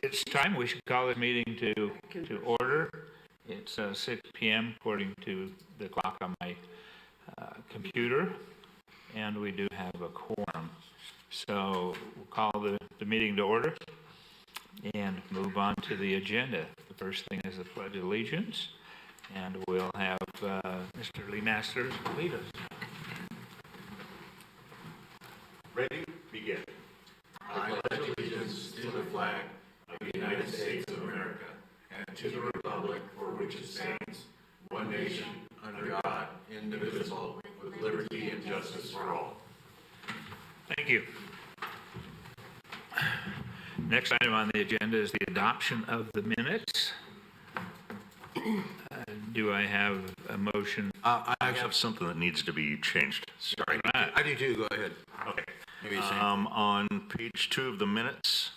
it's time we should call this meeting to order. It's 6 p.m. according to the clock on my computer, and we do have a quorum. So we'll call the meeting to order and move on to the agenda. The first thing is the Pledge of Allegiance, and we'll have Mr. Lee Masters lead us. Ready? Begin. I pledge allegiance to the flag of the United States of America and to the republic for which it stands, one nation, under God, indivisible, with liberty and justice for all. Thank you. Next item on the agenda is the adoption of the minutes. Do I have a motion? I have something that needs to be changed. Sorry. I do too, go ahead. Okay. Maybe On page 2 of the minutes,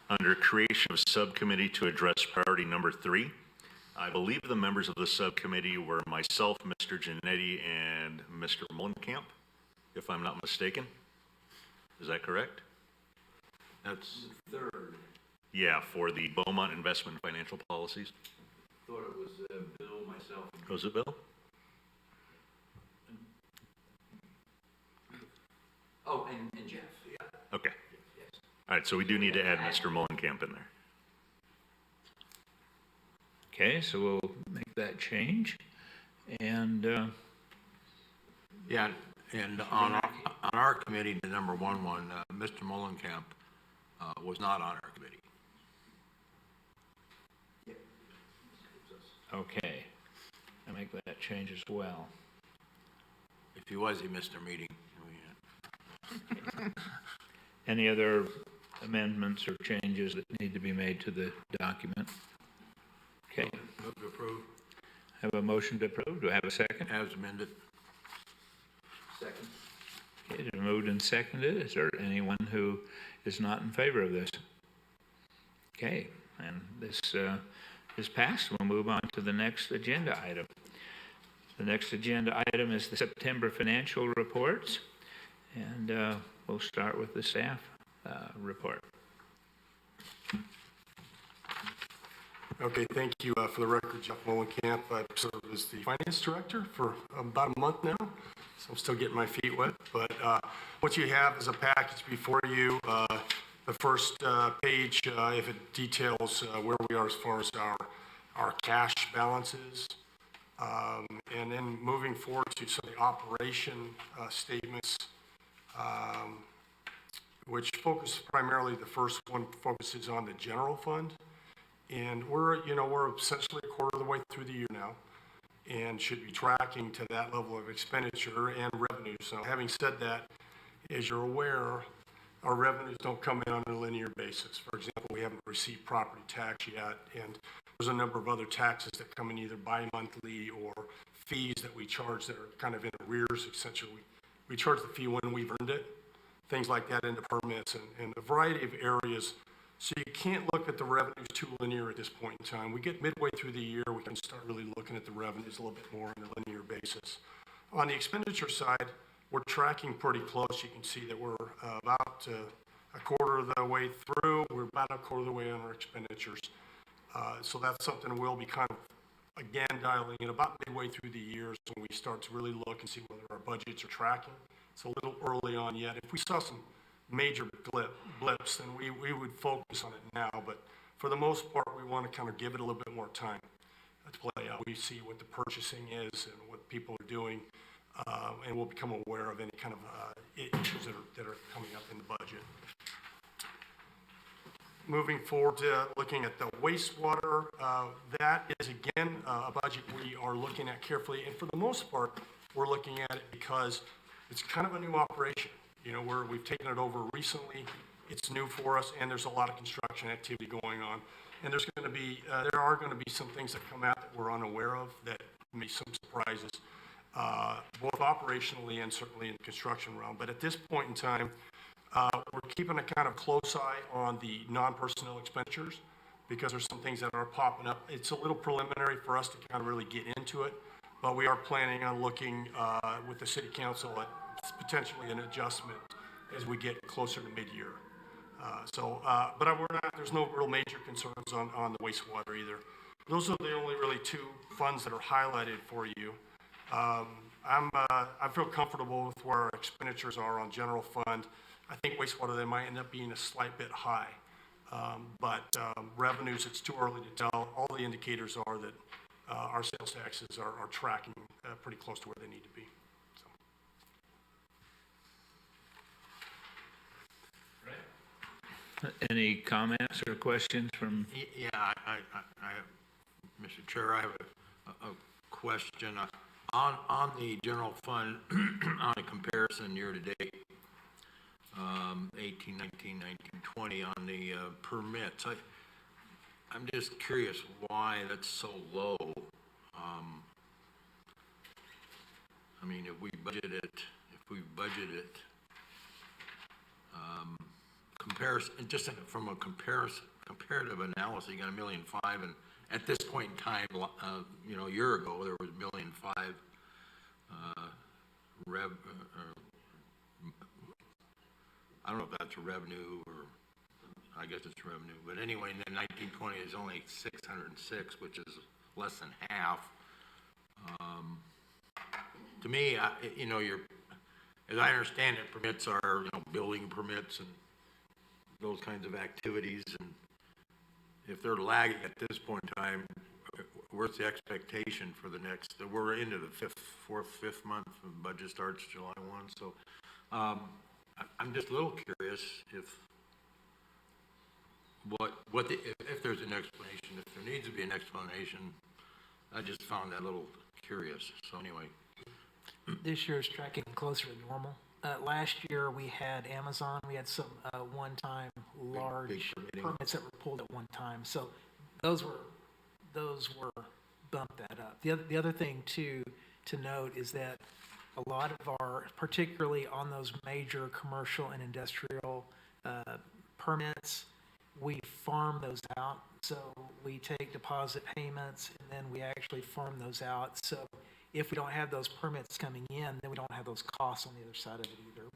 under creation of subcommittee to address priority number 3, I believe the members of the subcommittee were myself, Mr. Giannetti, and Mr. Mullenkamp, if I'm not mistaken. Is that correct? That's third. Yeah, for the Beaumont investment and financial policies. Thought it was Bill, myself. Was it Bill? Oh, and Jeff. Yeah. Okay. Yes. All right, so we do need to add Mr. Mullenkamp in there. Okay, so we'll make that change. And Yeah, and on our committee, the number one, Mr. Mullenkamp was not on our committee. okay, I make that change as well. If he was, he missed our meeting. Any other amendments or changes that need to be made to the document? Okay, Move to approve have a motion to approve. Do I have a second? as amended. Second. Okay, it's moved and seconded. Is there anyone who is not in favor of this? Okay, and this is passed. We'll move on to the next agenda item. The next agenda item is the September financial reports, and we'll start with the staff report. Okay, thank you. For the record, Jeff Mullenkamp. I've served as the finance director for about a month now, so I'm still getting my feet wet. But what you have is a package before you. The first page, if it details where we are as far as our cash balances, and then moving forward to some of the operation statements, which focus primarily, the first one focuses on the general fund. And we're essentially a quarter of the way through the year now and should be tracking to that level of expenditure and revenue. So having said that, as you're aware, our revenues don't come in on a linear basis. For example, we haven't received property tax yet, and there's a number of other taxes that come in either bi-monthly or fees that we charge that are kind of in arrears. Essentially, we charge the fee when we've earned it, things like that into permits and a variety of areas. So you can't look at the revenues too linear at this point in time. We get midway through the year, we can start really looking at the revenues a little bit more on a linear basis. On the expenditure side, we're tracking pretty close. You can see that we're about a quarter of the way through. We're about a quarter of the way on our expenditures. So that's something we'll be kind of, again, dialing in about midway through the years when we start to really look and see whether our budgets are tracking. It's a little early on yet. If we saw some major blips, then we would focus on it now. But for the most part, we want to kind of give it a little bit more time to play out. We see what the purchasing is and what people are doing, and we'll become aware of any kind of issues that are coming up in the budget. Moving forward to looking at the wastewater, that is again a budget we are looking at carefully, and for the most part, we're looking at it because it's kind of a new operation. We've taken it over recently. It's new for us, and there's a lot of construction activity going on. And there are going to be some things that come out that we're unaware of that may be some surprises, both operationally and certainly in the construction realm. But at this point in time, we're keeping a kind of close eye on the non-personnel expenditures because there's some things that are popping up. It's a little preliminary for us to kind of really get into it, but we are planning on looking with the city council at potentially an adjustment as we get closer to mid-year. But there's no real major concerns on the wastewater either. Those are the only really two funds that are highlighted for you. I feel comfortable with where our expenditures are on general fund. I think wastewater, they might end up being a slight bit high. But revenues, it's too early to tell. All the indicators are that our sales taxes are tracking pretty close to where they need to be. So. Any comments or questions from, Yeah, Mr. Chair, I have a question on the general fund on a comparison year to date, 18, 19, 19, 20 on the permits. I'm just curious why that's so low. I mean, if we budget it, comparison, just from a comparative analysis, you got $1.5 million, and at this point in time, a year ago, there was $1.5 million I don't know if that's a revenue or, I guess it's revenue, but anyway, and then 1920 is only 606, which is less than half. To me, as I understand it, permits are, building permits and those kinds of activities, and if they're lagging at this point in time, where's the expectation for the next, we're into the fifth month, the budget starts July 1, so I'm just a little curious if there's an explanation, if there needs to be an explanation. I just found that a little curious, so anyway. This year is tracking closer to normal. Last year, we had Amazon, we had some one-time large big permits that were pulled at one time. So those were bumped that up. The other thing too to note is that a lot of our, particularly on those major commercial and industrial permits, we farm those out. So we take deposit payments and then we actually farm those out. So if we don't have those permits coming in, then we don't have those costs on the other side of it either.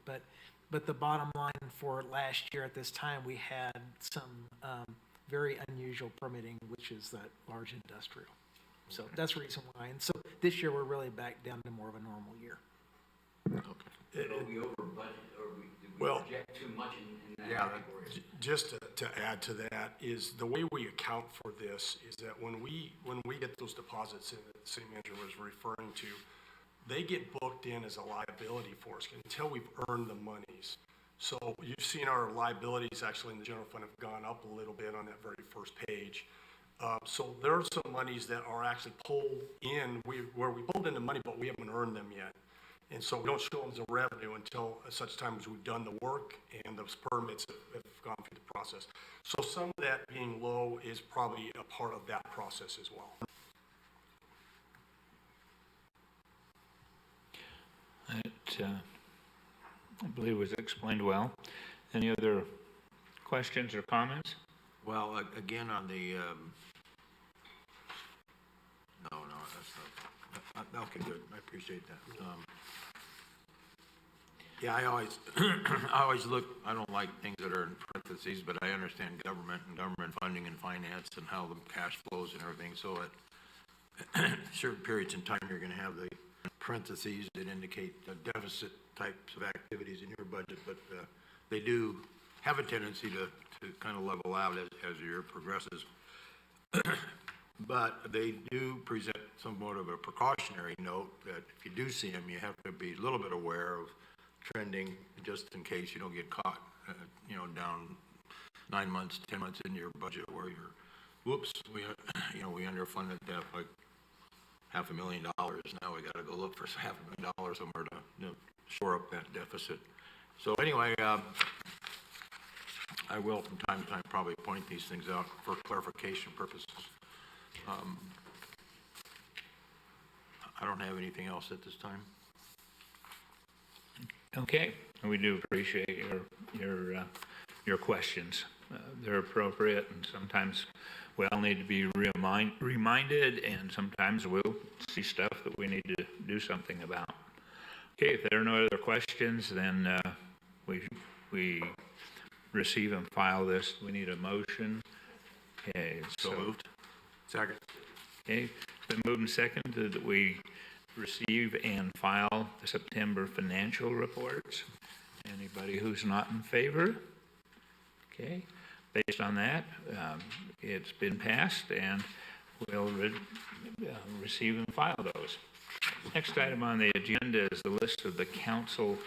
But the bottom line for last year at this time, we had some very unusual permitting, which is that large industrial. So that's the reason why. And so this year, we're really back down to more of a normal year. Okay. Are we over budget, or did we Well, project too much in that yeah, category? Just to add to that is the way we account for this is that when we get those deposits in that the city manager was referring to, they get booked in as a liability for us until we've earned the monies. So you've seen our liabilities actually in the general fund have gone up a little bit on that very first page. So there are some monies that are actually pulled in, where we pulled in the money, but we haven't earned them yet. And so we don't show them as a revenue until such time as we've done the work and those permits have gone through the process. So some of that being low is probably a part of that process as well. that I believe was explained well. Any other questions or comments? Well, again, on the, no, that's not, okay, good, I appreciate that. Yeah, I always look, I don't like things that are in parentheses, but I understand government and government funding and finance and how the cash flows and everything, so at certain periods in time, you're gonna have the parentheses that indicate the deficit types of activities in your budget, but they do have a tendency to kind of level out as the year progresses. But they do present somewhat of a precautionary note that if you do see them, you have to be a little bit aware of trending just in case you don't get caught, down 9 months, 10 months into your budget where you're, whoops, we underfunded that by $500,000. Now we got to go look for $500,000 somewhere to shore up that deficit. So anyway, I will from time to time probably point these things out for clarification purposes. I don't have anything else at this time. Okay, we do appreciate your questions. They're appropriate, and sometimes we all need to be reminded, and sometimes we'll see stuff that we need to do something about. Okay, if there are no other questions, then we receive and file this. We need a motion. Okay, So moved. Second. Okay, it's been moved and seconded that we receive and file the September financial reports. Anybody who's not in favor? Okay, based on that, it's been passed and we'll receive and file those. Next item on the agenda is the list of the council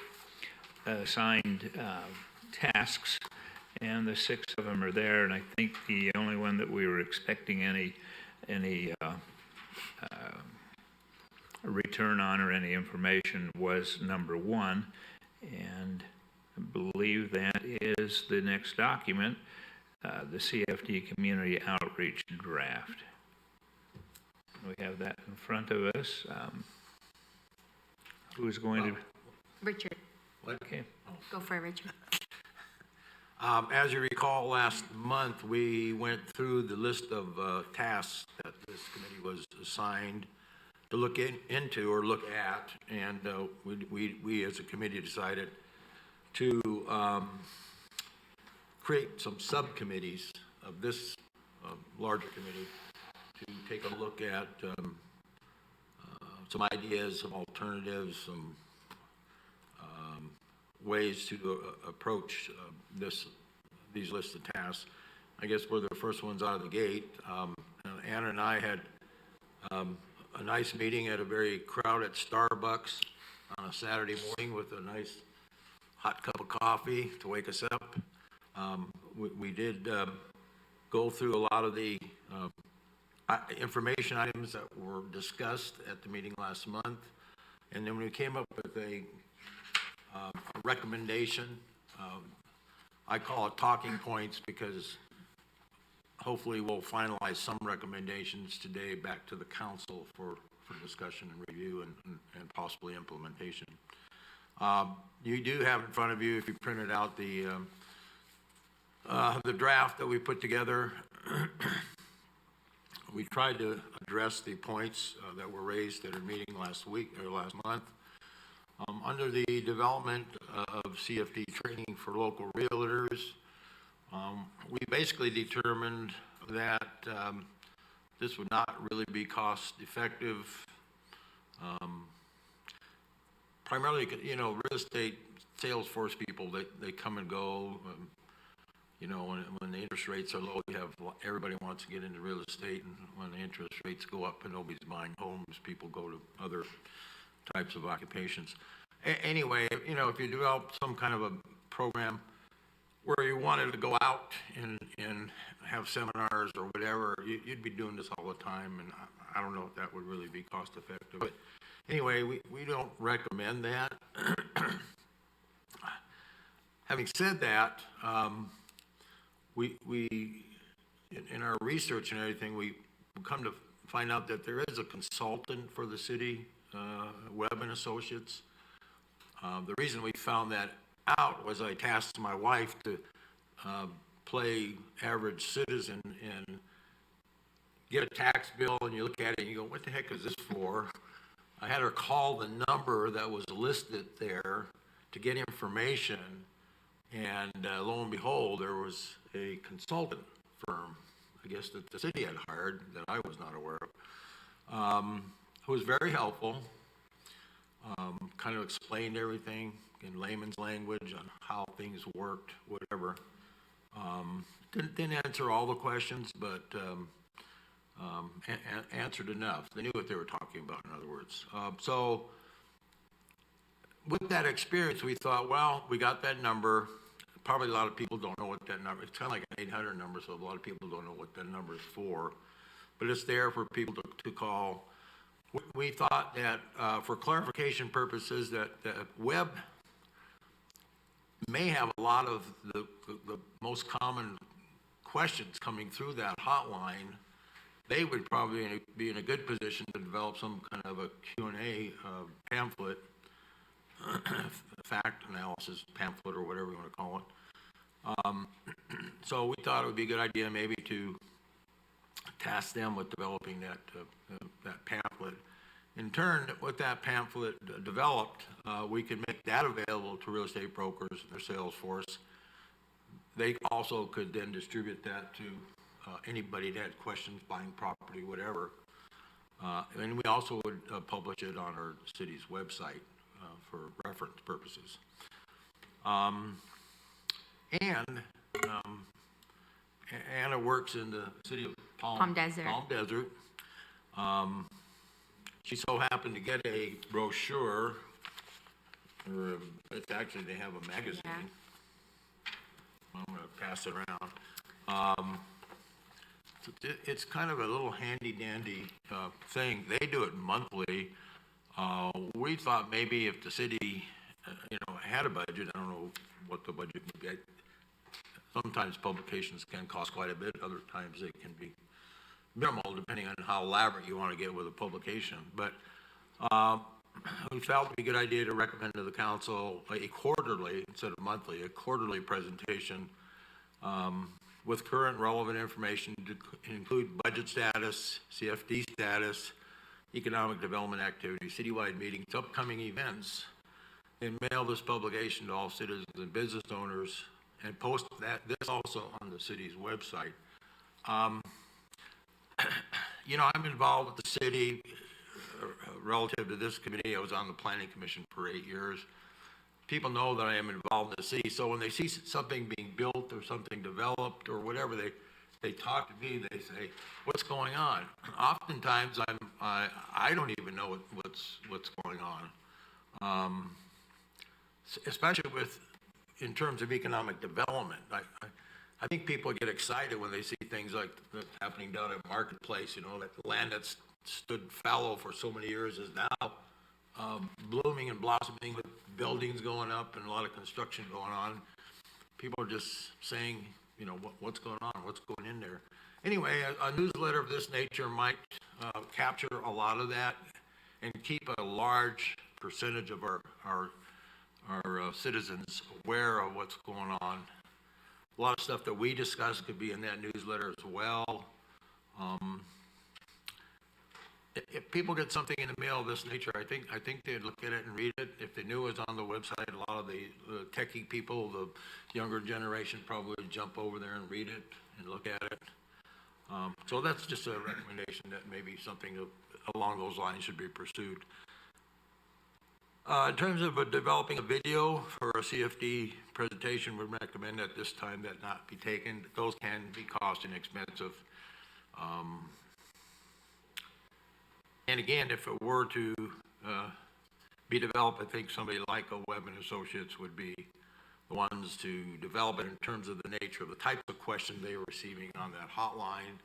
assigned tasks, and the 6 of them are there, and I think the only one that we were expecting any return on or any information was number 1, and I believe that is the next document, the CFD Community Outreach Draft. We have that in front of us. Who is going to? Richard, Okay. go for it, Richard. As you recall, last month, we went through the list of tasks that this committee was assigned to look into or look at, and we as a committee decided to create some subcommittees of this larger committee to take a look at some ideas, some alternatives, some ways to approach these lists of tasks. I guess we're the first ones out of the gate. Anna and I had a nice meeting at a very crowded Starbucks on a Saturday morning with a nice hot cup of coffee to wake us up. We did go through a lot of the information items that were discussed at the meeting last month, and then we came up with a recommendation. I call it talking points because hopefully we'll finalize some recommendations today back to the council for discussion and review and possibly implementation. You do have in front of you, if you printed out the draft that we put together. We tried to address the points that were raised at our meeting last month. Under the development of CFD training for local realtors, we basically determined that this would not really be cost effective. Primarily, real estate sales force people, they come and go. When the interest rates are low, everybody wants to get into real estate, and when the interest rates go up and nobody's buying homes, people go to other types of occupations. Anyway, if you develop some kind of a program where you wanted to go out and have seminars or whatever, you'd be doing this all the time, and I don't know if that would really be cost effective. But anyway, we don't recommend that. Having said that, we in our research and everything, we come to find out that there is a consultant for the city, Webb and Associates. The reason we found that out was I tasked my wife to play average citizen and get a tax bill, and you look at it and you go, what the heck is this for? I had her call the number that was listed there to get information, and lo and behold, there was a consultant firm, I guess, that the city had hired that I was not aware of, who was very helpful, kind of explained everything in layman's language on how things worked, whatever. Didn't answer all the questions, but answered enough. They knew what they were talking about, in other words. So with that experience, we thought, well, we got that number. Probably a lot of people don't know what that number is. It's kind of like an 800 number, so a lot of people don't know what that number is for. But it's there for people to call. We thought that for clarification purposes that Webb may have a lot of the most common questions coming through that hotline. They would probably be in a good position to develop some kind of a Q&A pamphlet, fact analysis pamphlet or whatever you want to call it. So we thought it would be a good idea maybe to task them with developing that pamphlet. In turn, with that pamphlet developed, we can make that available to real estate brokers, their sales force. they also could then distribute that to anybody that had questions buying property, whatever. And we also would publish it on our city's website for reference purposes. And Anna works in the city of Palm Desert. Palm Desert. She so happened to get a brochure, or it's actually, they have a magazine. Yeah. I'm gonna pass it around. It's kind of a little handy dandy thing. They do it monthly. We thought maybe if the city, had a budget, I don't know what the budget would get. Sometimes publications can cost quite a bit, other times they can be minimal, depending on how elaborate you want to get with a publication. But we felt it'd be a good idea to recommend to the council a quarterly, instead of monthly, a quarterly presentation with current relevant information to include budget status, CFD status, economic development activity, citywide meetings, upcoming events, and mail this publication to all citizens and business owners, and post this also on the city's website. I'm involved with the city relative to this committee. I was on the planning commission for 8 years. People know that I am involved in the city, so when they see something being built or something developed or whatever, they talk to me, they say, what's going on? Oftentimes I don't even know what's going on. Especially in terms of economic development. I think people get excited when they see things like that's happening down at Marketplace, that the land that's stood fallow for so many years is now blooming and blossoming with buildings going up and a lot of construction going on. People are just saying, what's going on, what's going in there. Anyway, a newsletter of this nature might capture a lot of that and keep a large percentage of our citizens aware of what's going on. A lot of stuff that we discuss could be in that newsletter as well. If people get something in the mail of this nature, I think they'd look at it and read it. If they knew it was on the website, a lot of the techie people, the younger generation, probably would jump over there and read it and look at it. So that's just a recommendation that maybe something along those lines should be pursued. In terms of developing a video for a CFD presentation, we recommend at this time that not be taken. Those can be cost and expensive. And again, if it were to be developed, I think somebody like Webb and Associates would be the ones to develop it in terms of the nature of the types of questions they were receiving on that hotline.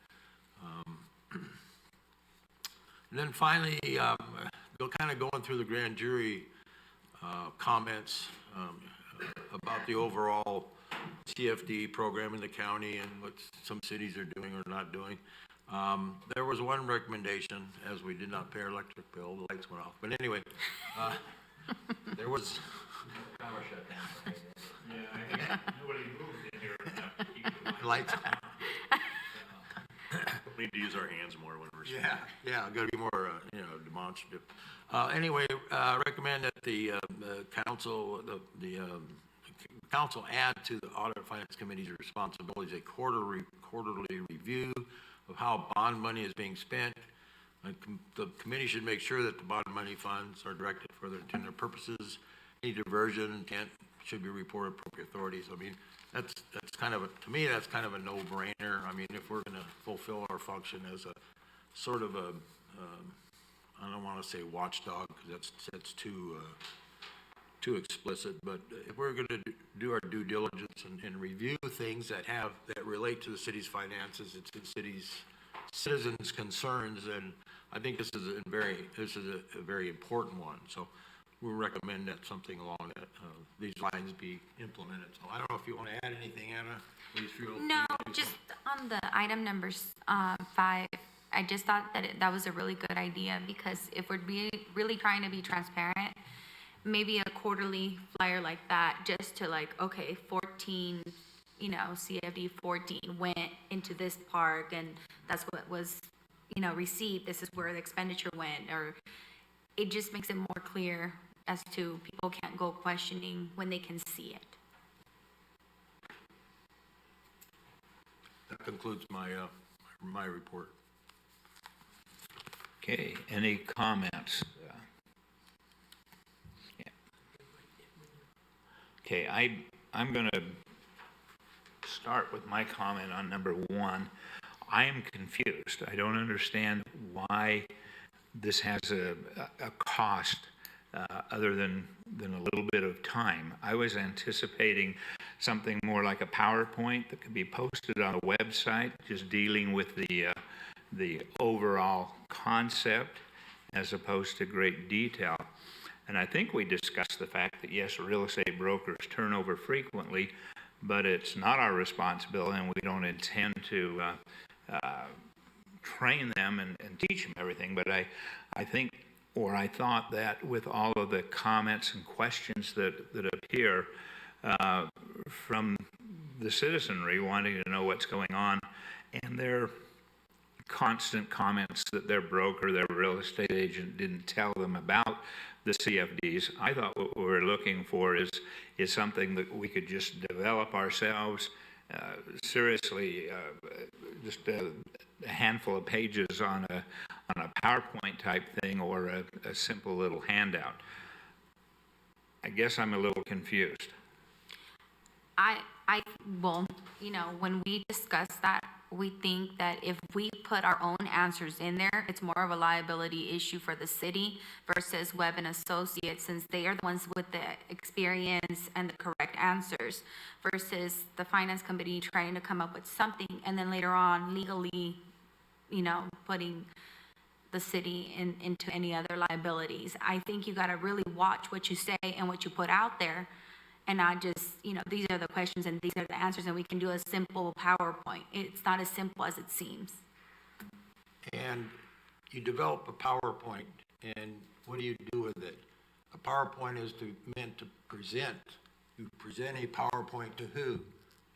And then finally, they're kind of going through the grand jury comments about the overall CFD program in the county and what some cities are doing or not doing. There was one recommendation, as we did not pay our electric bill, the lights went off. But anyway, there was power shutdown. Yeah, I think nobody moved in here enough to keep the lights. Lights. We need to use our hands more when we're speaking. Yeah, got to be more, demonstrative. Anyway, recommend that the council, the council add to the Audit and Finance Committee's responsibilities a quarterly review of how bond money is being spent. The committee should make sure that the bond money funds are directed for their intended purposes. Any diversion intent should be reported to appropriate authorities. I mean, that's kind of to me, that's kind of a no-brainer. I mean, if we're going to fulfill our function as a sort of a, I don't want to say watchdog because that's too explicit, but if we're going to do our due diligence and review things that relate to the city's finances, it's the city's citizens' concerns, and I think this is a very important one. So we recommend that something along these lines be implemented. So I don't know if you want to add anything, Anna. Please feel. No, just on the item number 5, I just thought that was a really good idea, because if we're really trying to be transparent, maybe a quarterly flyer like that, just to okay, 14, CFD 14 went into this park, and that's what was, received. This is where the expenditure went, or it just makes it more clear as to people can't go questioning when they can see it. That concludes my, my report. Okay, any comments? Yeah. Okay, I'm going to start with my comment on number 1. I am confused. I don't understand why this has a cost other than a little bit of time. I was anticipating something more like a PowerPoint that could be posted on a website, just dealing with the overall concept as opposed to great detail. And I think we discussed the fact that, yes, real estate brokers turn over frequently, but it's not our responsibility, and we don't intend to train them and teach them everything. But I think, or I thought that with all of the comments and questions that appear from the citizenry wanting to know what's going on, and their constant comments that their broker, their real estate agent didn't tell them about the CFDs, I thought what we were looking for is something that we could just develop ourselves, seriously, just a handful of pages on a PowerPoint type thing, or a simple little handout. I guess I'm a little confused. Well, you know, when we discuss that, we think that if we put our own answers in there, it's more of a liability issue for the city versus Webb and Associates, since they are the ones with the experience and the correct answers, versus the finance committee trying to come up with something and then later on legally, you know, putting the city into any other liabilities. I think you got to really watch what you say and what you put out there, and not just, you know, these are the questions and these are the answers, and we can do a simple PowerPoint. It's not as simple as it seems. And you develop a PowerPoint, and what do you do with it? A PowerPoint is meant to present. You present a PowerPoint to who?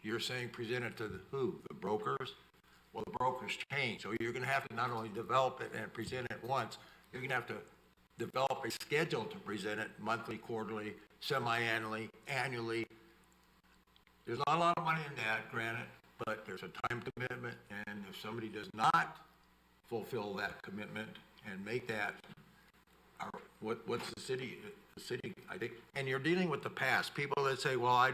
You're saying present it to the who? The brokers? Well, the brokers change, so you're going to have to not only develop it and present it once, you're going to have to develop a schedule to present it monthly, quarterly, semi-annually, annually. There's not a lot of money in that, granted, but there's a time commitment, and if somebody does not fulfill that commitment and make that, what's the city, I think, and you're dealing with the past. People that say, well,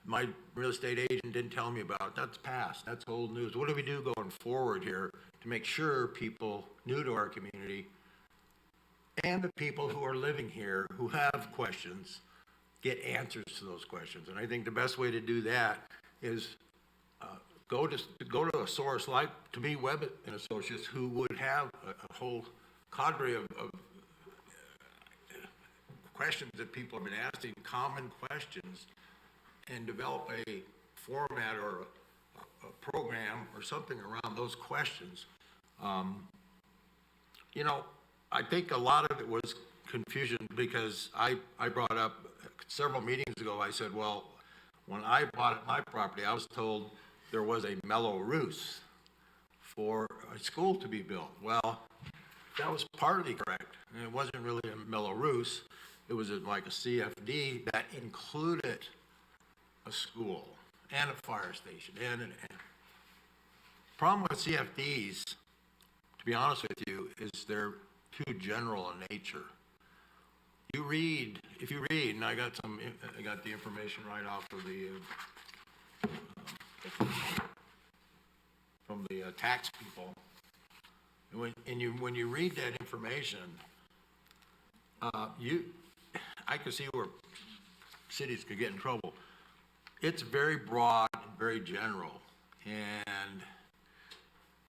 my real estate agent didn't tell me about it. That's past, that's old news. What do we do going forward here to make sure people new to our community and the people who are living here who have questions get answers to those questions? And I think the best way to do that is go to a source like, to me, Webb and Associates, who would have a whole cadre of questions that people have been asking, common questions, and develop a format or a program or something around those questions. You know, I think a lot of it was confusion, because I brought up several meetings ago, I said, well, when I bought my property, I was told there was a mellow roof for a school to be built. Well, that was partly correct, and it wasn't really a mellow roof. It was like a CFD that included a school and a fire station and an problem with CFDs, to be honest with you, is they're too general in nature. If you read, and I got the information right off of from the tax people. And when you read that information, I could see where cities could get in trouble. It's very broad, very general, and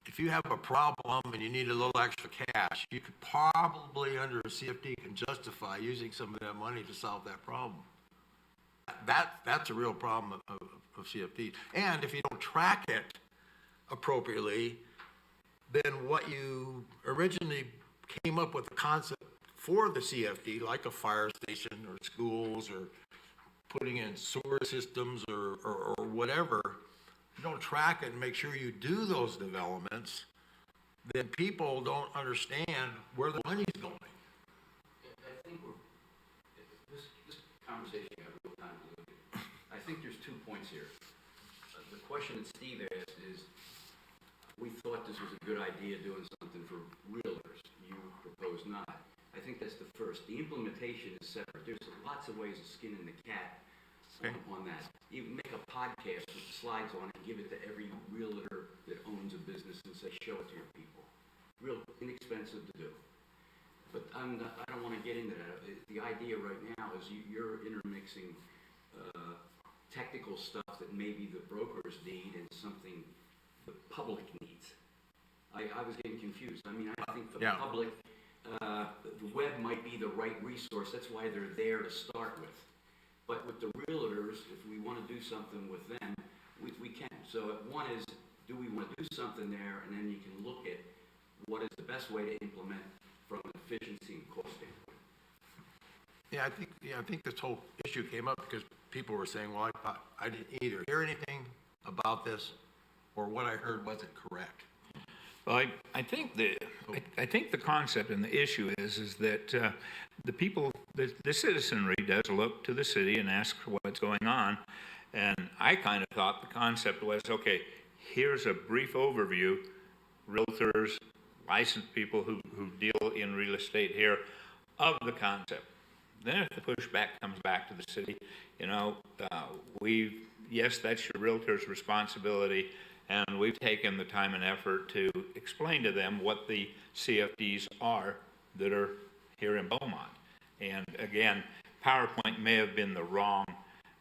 if you have a problem and you need a little extra cash, you could probably, under a CFD, can justify using some of that money to solve that problem. That's a real problem of CFD. And if you don't track it appropriately, then what you originally came up with the concept for the CFD, like a fire station or schools or putting in sewer systems or whatever, you don't track it and make sure you do those developments, then people don't understand where the money's going. I think this conversation got real convoluted. I think there's 2 points here. The question that Steve asked is, this was a good idea doing something for realtors. You propose not. I think that's the first. The implementation is separate. There's lots of ways of skinning the cat on that. Even make a podcast with slides on it, give it to every realtor that owns a business and say, show it to your people. Real inexpensive to do. But I don't want to get into that. The idea right now is you're intermixing technical stuff that maybe the brokers need and something the public needs. I was getting confused. I mean, I think the Yeah. public, the web might be the right resource. That's why they're there to start with. But with the realtors, if we want to do something with them, we can. So one is, do we want to do something there? And then you can look at what is the best way to implement from an efficiency and cost standpoint. Yeah, I think this whole issue came up because people were saying, well, I didn't either hear anything about this or what I heard wasn't correct. Well, I think the concept and the issue is that the people, the citizenry does look to the city and ask for what's going on. And I kind of thought the concept was, okay, here's a brief overview, realtors, licensed people who deal in real estate here, of the concept. Then if the pushback comes back to the city, yes, that's your realtor's responsibility, and we've taken the time and effort to explain to them what the CFDs are that are here in Beaumont. And again, PowerPoint may have been the wrong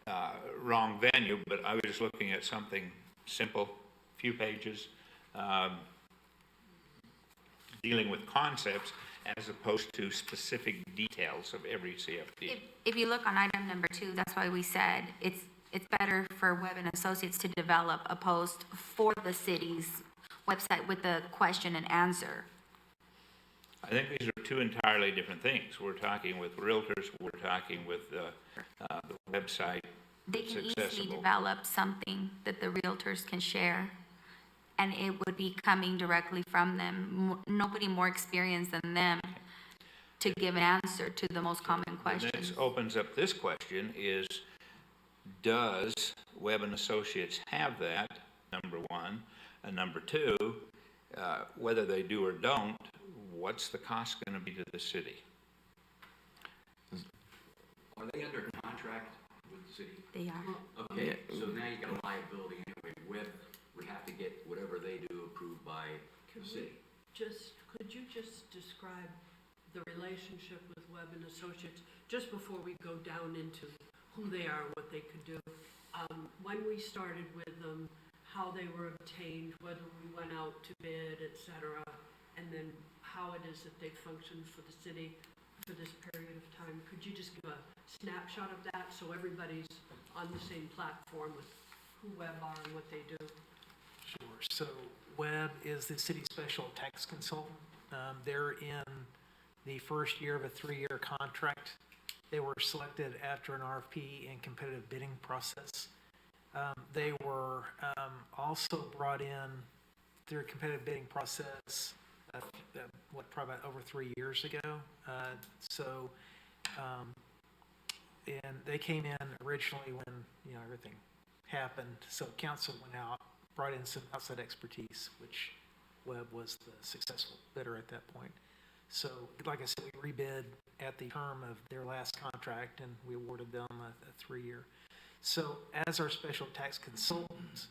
venue, but I was just looking at something simple, few pages, dealing with concepts as opposed to specific details of every CFD. If you look on item number 2, that's why we said it's better for Webb and Associates to develop a post for the city's website with the question and answer. I think these are two entirely different things. We're talking with realtors, we're talking with the website. They can easily develop something that the realtors can share, and it would be coming directly from them. Nobody more experienced than them to give an answer to the most common questions. This opens up this question is, does Webb and Associates have that, number one? And number two, whether they do or don't, what's the cost going to be to the city? Are they under contract with the city? They are. Okay, so now you got a liability anyway. Webb would have to get whatever they do approved by the city. Could you just describe the relationship with Webb and Associates, just before we go down into who they are, what they could do? When we started with them, how they were obtained, whether we went out to bid, et cetera, and then how it is that they function for the city for this period of time. Could you just give a snapshot of that so everybody's on the same platform with who Webb are and what they do? Sure. So Webb is the city special tax consultant. They're in the first year of a 3-year contract. They were selected after an RFP and competitive bidding process. They were also brought in through a competitive bidding process, probably about over 3 years ago. And they came in originally when, everything happened. So council went out, brought in some outside expertise, which Webb was the successful bidder at that point. So, like I said, we rebid at the term of their last contract, and we awarded them a 3-year. So, as our special tax consultants,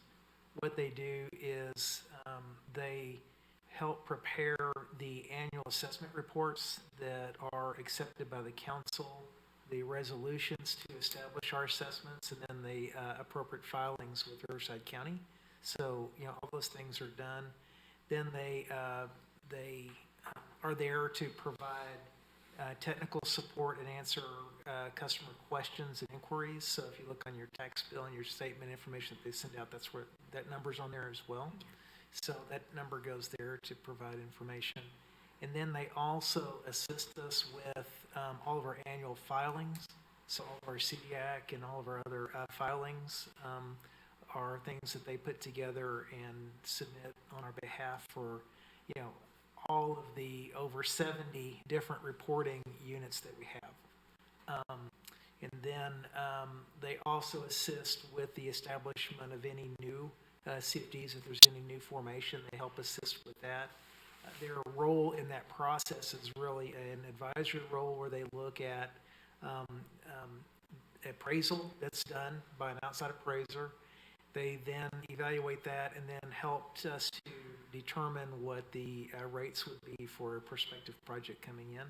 what they do is they help prepare the annual assessment reports that are accepted by the council, the resolutions to establish our assessments, and then the appropriate filings with Riverside County. So, all those things are done. Then they are there to provide technical support and answer customer questions and inquiries. So if you look on your tax bill and your statement information that they send out, that's where that number's on there as well. So that number goes there to provide information. And then they also assist us with all of our annual filings. So all of our CDAC and all of our other filings are things that they put together and submit on our behalf for, all of the over 70 different reporting units that we have. And then they also assist with the establishment of any new CFDs, if there's any new formation, they help assist with that. Their role in that process is really an advisory role where they look at appraisal that's done by an outside appraiser. They then evaluate that and then helped us to determine what the rates would be for a prospective project coming in.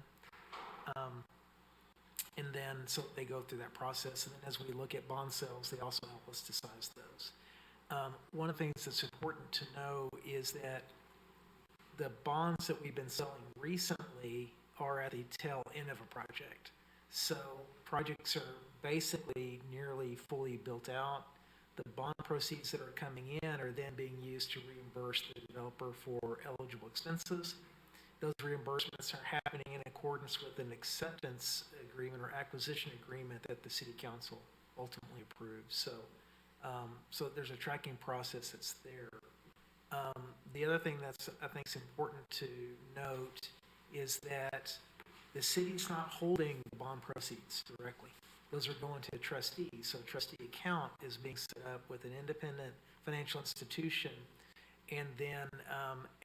And then, so they go through that process, and then as we look at bond sales, they also help us to size those. One of the things that's important to know is that the bonds that we've been selling recently are at the tail end of a project. So projects are basically nearly fully built out. The bond proceeds that are coming in are then being used to reimburse the developer for eligible expenses. Those reimbursements are happening in accordance with an acceptance agreement or acquisition agreement that the city council ultimately approves. So there's a tracking process that's there. The other thing that's, I think, is important to note is that the city's not holding the bond proceeds directly. Those are going to a trustee. So a trustee account is being set up with an independent financial institution. And then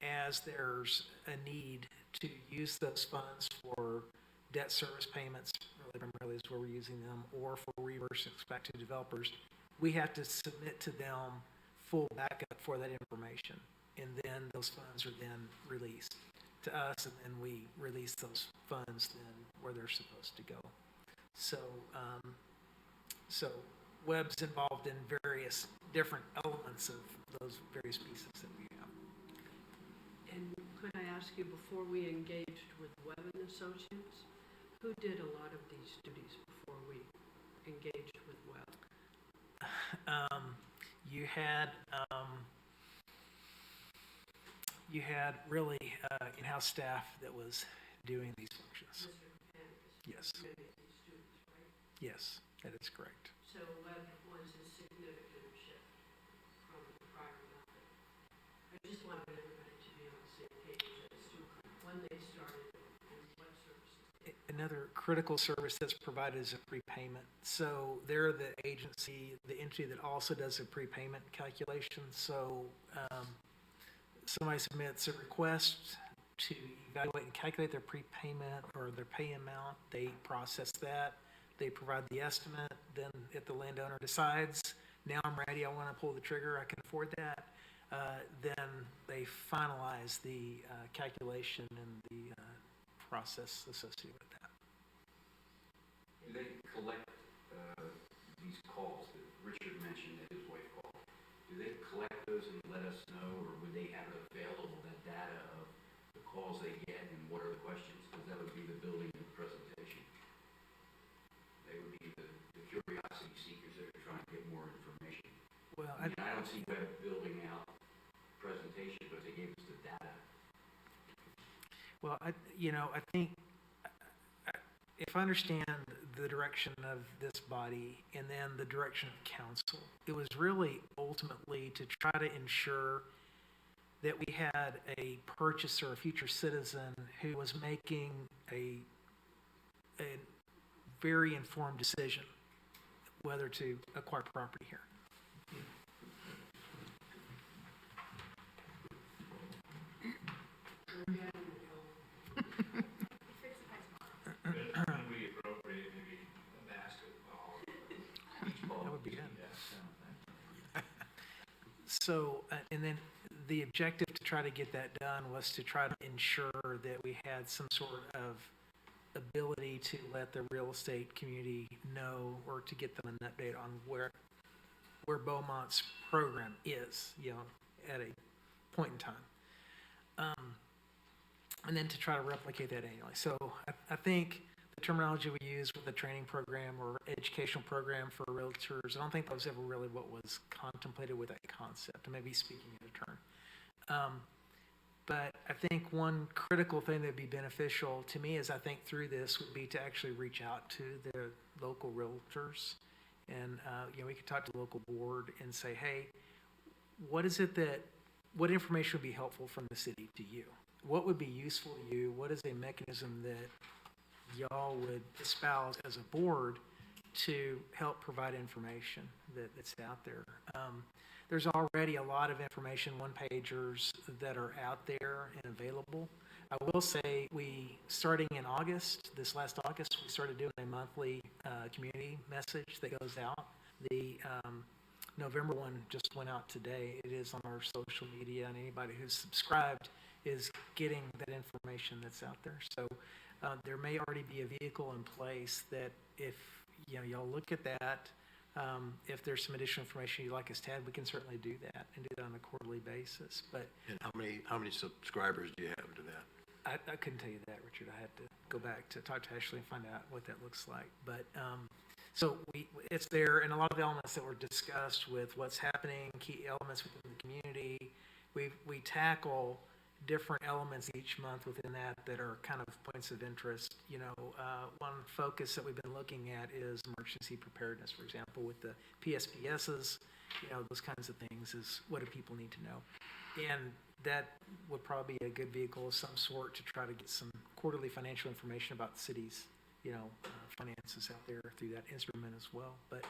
as there's a need to use those funds for debt service payments, really primarily is where we're using them, or for reimbursements back to developers, we have to submit to them full backup for that information. And then those funds are then released to us, and then we release those funds then where they're supposed to go. So, so Webb's involved in various different elements of those various pieces that we have. And could I ask you, before we engaged with Webb and Associates, who did a lot of these duties before we engaged with Webb? You had really in-house staff that was doing these functions. Mr. Kapanis? Yes, Many of these students, right? yes, that is correct. So Webb was a significant shift from the prior method. I just wanted everybody to be on the same page as to when they started and what services. Another critical service that's provided is a prepayment. So they're the agency, the entity that also does a prepayment calculation. So somebody submits a request to evaluate and calculate their prepayment or their pay amount. They process that. They provide the estimate. Then if the landowner decides, now I'm ready, I want to pull the trigger, I can afford that, then they finalize the calculation and the process associated with that. Do they collect these calls that Richard mentioned that his wife called? Do they collect those and let us know, or would they have it available, that data of the calls they get and what are the questions? Because that would be the building and presentation. They would be the curiosity seekers that are trying to get more information. Well, I mean, I don't see Webb building out presentation, but they gave us the data. Well, I think if I understand the direction of this body and then the direction of council, it was really ultimately to try to ensure that we had a purchaser, a future citizen, who was making a very informed decision whether to acquire property here. When we appropriate, maybe a basketball. That would be good. So, and then the objective to try to get that done was to try to ensure that we had some sort of ability to let the real estate community know, or to get them an update on where Beaumont's program is, at a point in time. And then to try to replicate that annually. So I think the terminology we use with the training program or educational program for realtors, I don't think that was ever really what was contemplated with that concept. I may be speaking out of turn. But I think one critical thing that would be beneficial to me is, I think through this, would be to actually reach out to the local realtors. And, we could talk to the local board and say, hey, what information would be helpful from the city to you? What would be useful to you? What is a mechanism that y'all would espouse as a board to help provide information that's out there? there's already a lot of information, one-pagers that are out there and available. I will say, starting in August, this last August, we started doing a monthly community message that goes out. The November one just went out today. It is on our social media, and anybody who's subscribed is getting that information that's out there. So there may already be a vehicle in place that if, y'all look at that, if there's some additional information you'd like us to add, we can certainly do that and do that on a quarterly basis. But And how many subscribers do you have to that? I couldn't tell you that, Richard. I have to go back to talk to Ashley and find out what that looks like. But so it's there, and a lot of the elements that were discussed with what's happening, key elements within the community. We tackle different elements each month within that are kind of points of interest. One focus that we've been looking at is emergency preparedness, for example, with the PSPSs, those kinds of things is what do people need to know. And that would probably be a good vehicle of some sort to try to get some quarterly financial information about the city's, finances out there through that instrument as well. But,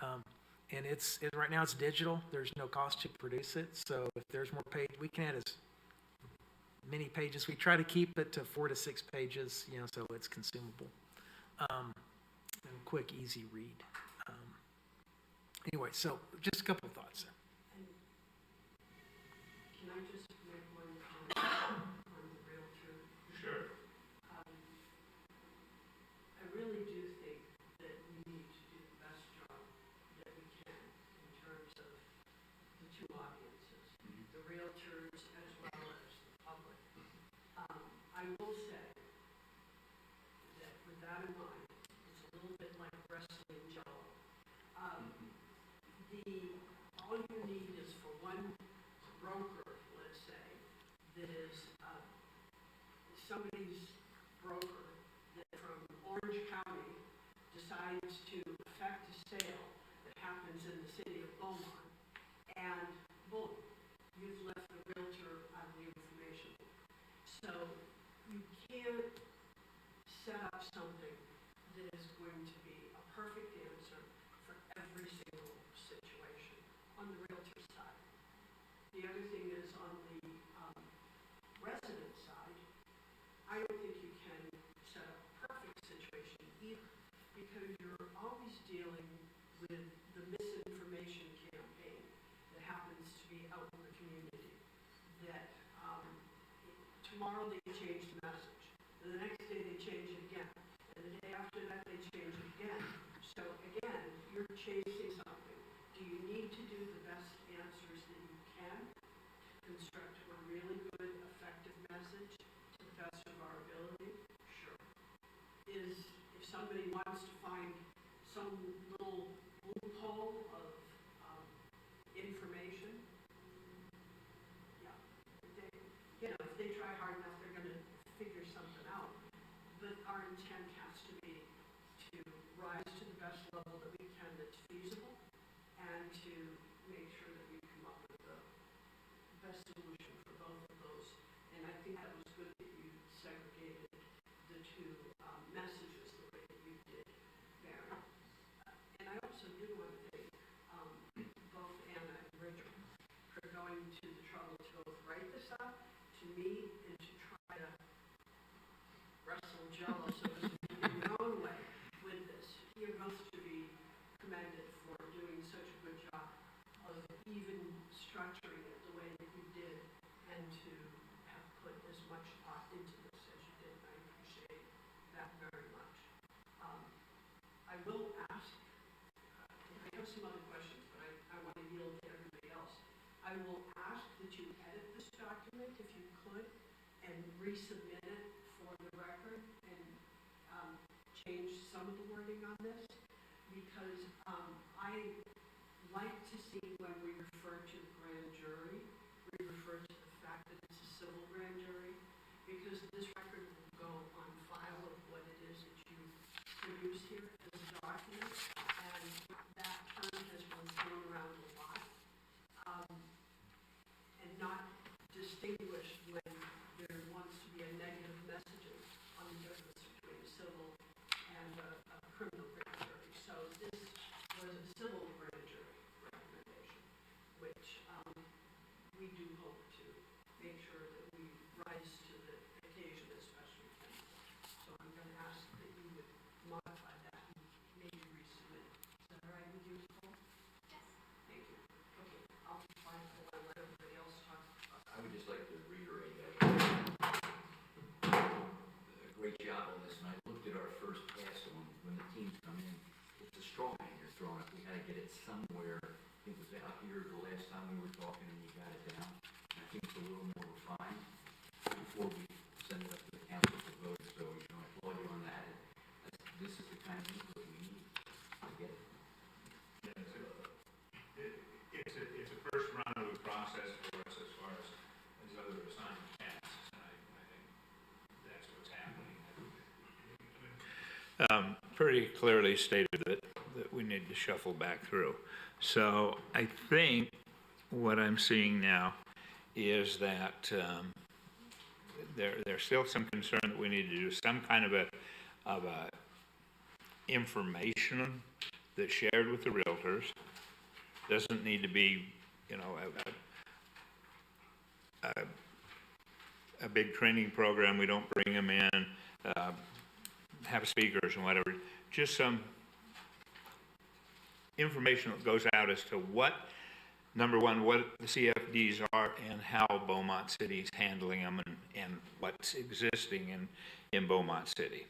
and right now it's digital. There's no cost to produce it. So if there's more page, we can add as many pages. We try to keep it to 4 to 6 pages, so it's consumable. And quick, easy read. Anyway, so just a couple of thoughts there. Can I just make one comment on the realtor? Sure. I really do think that we need to do the best job that we can in terms of the two audiences, the realtors as well as the public. I will say that with that in mind, it's a little bit like wrestling jello. All you need is for one broker, let's say, that is somebody's broker that from Orange County decides to effect a sale that happens in the city of Beaumont, and boom, you've left the realtor out of the information. So you can't set up something that is going to be a perfect answer for every single situation on the realtor side. The other thing is on the resident side, I don't think you can set up a perfect situation either, because you're always dealing with the misinformation campaign that happens to be out in the community. That tomorrow they change the message, and the next day they change it again, and the day after that they change it again. So again, you're chasing something. Do you need to do the best answers that you can to construct a really good, effective message to the best of our ability? Sure. If somebody wants to find some little loophole of information, yeah, if they try hard enough, they're going to figure something out. But our intent has to be to rise to the best level that we can that's feasible, and to make sure that we come up with the best solution for both of those. And I think that was good that you segregated the two messages the way that you did, Barry. And I also do want to thank both Anna and Richard for going to the trouble to both write this up to me and to try to wrestle jello, so to speak, in your own way with this. You're both to be commended for doing such a good job of even structuring it the way that you did, and to have put as much thought into this as you did. I appreciate that very much. I will ask, I have some other questions, but I want to yield to everybody else. I will ask that you edit this document if you could, and resubmit it for the record, and change some of the wording on this, because I like to see when we refer to the grand jury, we refer to the fact that it's a civil grand jury, because this record will go on file of what it is that you produce here as a document, and that term has been thrown around a lot, and not distinguished when there wants to be a negative messaging on the difference between a civil and a criminal grand jury. So this was a civil grand jury recommendation, we do hope to make sure that we rise to the occasion as best we can. So I'm gonna ask that you would modify that and maybe resubmit. Is that all right with you, Nicole? Yes. Thank you. Okay, I'll be quiet and I'll let everybody else talk. I would just like to reiterate that. A great job on this, and I looked at our first pass on when the teams come in. It's a straw man you're throwing up. We gotta get it somewhere. It was out here the last time we were talking and you got it down. And I think it's a little more refined before we send it up to the council to vote. So, you know, I applaud you on that. This is the kind of input we need to get it. It's a first run of the process for us as far as other assigned tasks, and I think that's what's happening. Pretty clearly stated that we need to shuffle back through. So I think what I'm seeing now is that there's still some concern that we need to do some kind of a information that's shared with the realtors. Doesn't need to be, you know, a big training program. We don't bring them in, have speakers and whatever. Just some information that goes out as to what, number one, what the CFDs are and how Beaumont City is handling them and what's existing in Beaumont City.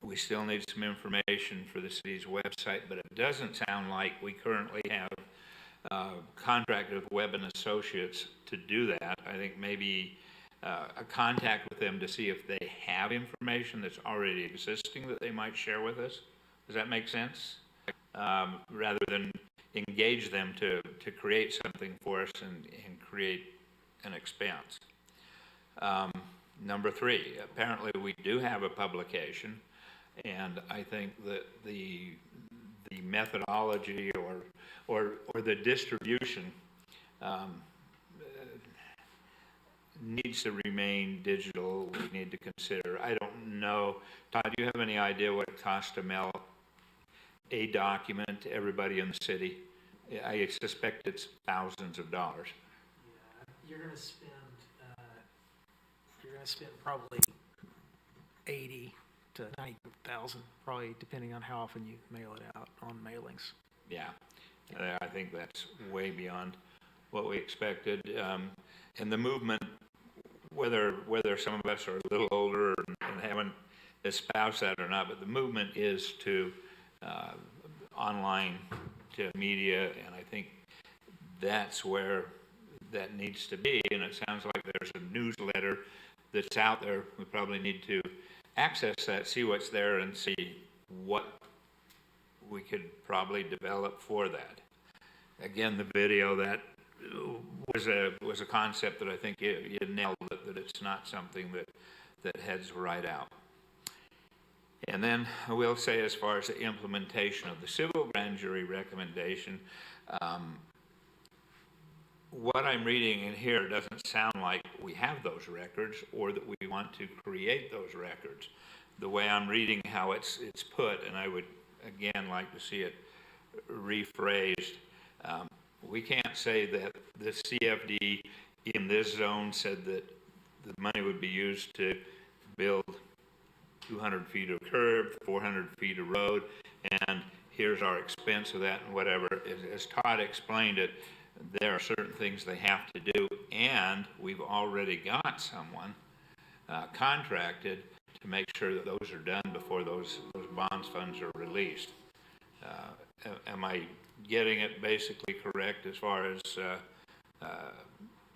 We still need some information for the city's website, but it doesn't sound like we currently have contracted with Webb and Associates to do that. I think maybe a contact with them to see if they have information that's already existing that they might share with us. Does that make sense? Rather than engage them to create something for us and create an expense. Number three, apparently we do have a publication, and I think that the methodology or the distribution needs to remain digital. We need to consider. I don't know. Todd, do you have any idea what it costs to mail a document to everybody in the city? I suspect it's thousands of dollars. Yeah, you're gonna spend probably 80 to 90,000, probably depending on how often you mail it out on mailings. Yeah, I think that's way beyond what we expected. And the movement, whether some of us are a little older and haven't espoused that or not, but the movement is to online, to media, and I think that's where that needs to be. And it sounds like there's a newsletter that's out there. We probably need to access that, see what's there, and see what we could probably develop for that. Again, the video, that was a concept that I think you nailed it, that it's not something that heads right out. And then I will say, as far as the implementation of the civil grand jury recommendation, what I'm reading in here doesn't sound like we have those records or that we want to create those records. The way I'm reading how it's put, and I would again like to see it rephrased, we can't say that the CFD in this zone said that the money would be used to build 200 feet of curb, 400 feet of road, and here's our expense of that and whatever. As Todd explained it, there are certain things they have to do, and we've already got someone contracted to make sure that those are done before those bonds funds are released. Am I getting it basically correct as far as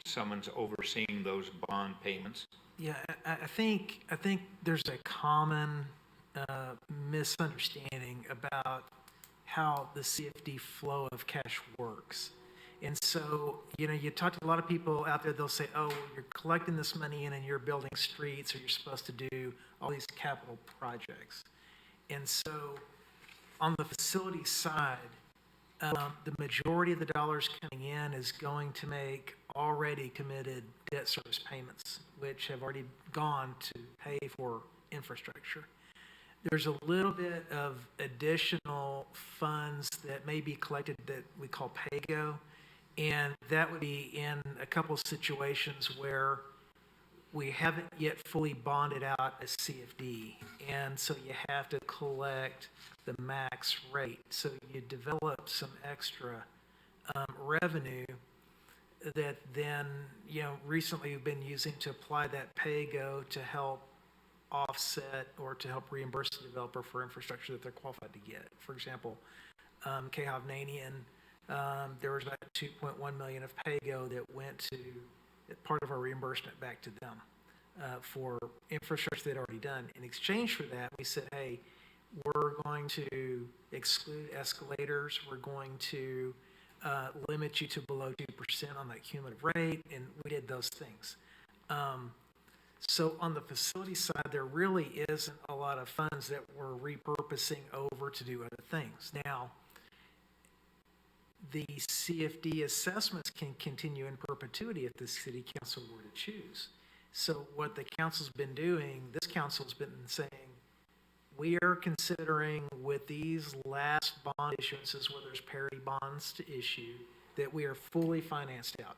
someone's overseeing those bond payments? Yeah, I think there's a common misunderstanding about how the CFD flow of cash works. And so, you know, you talk to a lot of people out there, they'll say, oh, you're collecting this money in and you're building streets, or you're supposed to do all these capital projects. And so on the facility side, the majority of the dollars coming in is going to make already committed debt service payments, which have already gone to pay for infrastructure. There's a little bit of additional funds that may be collected that we call PAYGO, And that would be in a couple of situations where we haven't yet fully bonded out a CFD. And so you have to collect the max rate. So you develop some extra revenue that then, recently we've been using to apply that pay-go to help offset or to help reimburse the developer for infrastructure that they're qualified to get. For example, Hovnanian, there was about 2.1 million of pay-go that went to part of our reimbursement back to them for infrastructure they'd already done. In exchange for that, we said, hey, we're going to exclude escalators. We're going to limit you to below 2% on that cumulative rate, and we did those things. So on the facility side, there really isn't a lot of funds that we're repurposing over to do other things. Now, the CFD assessments can continue in perpetuity if the city council were to choose. So what the council's been doing, this council's been saying, we are considering with these last bond issuances, where there's parity bonds to issue, that we are fully financed out.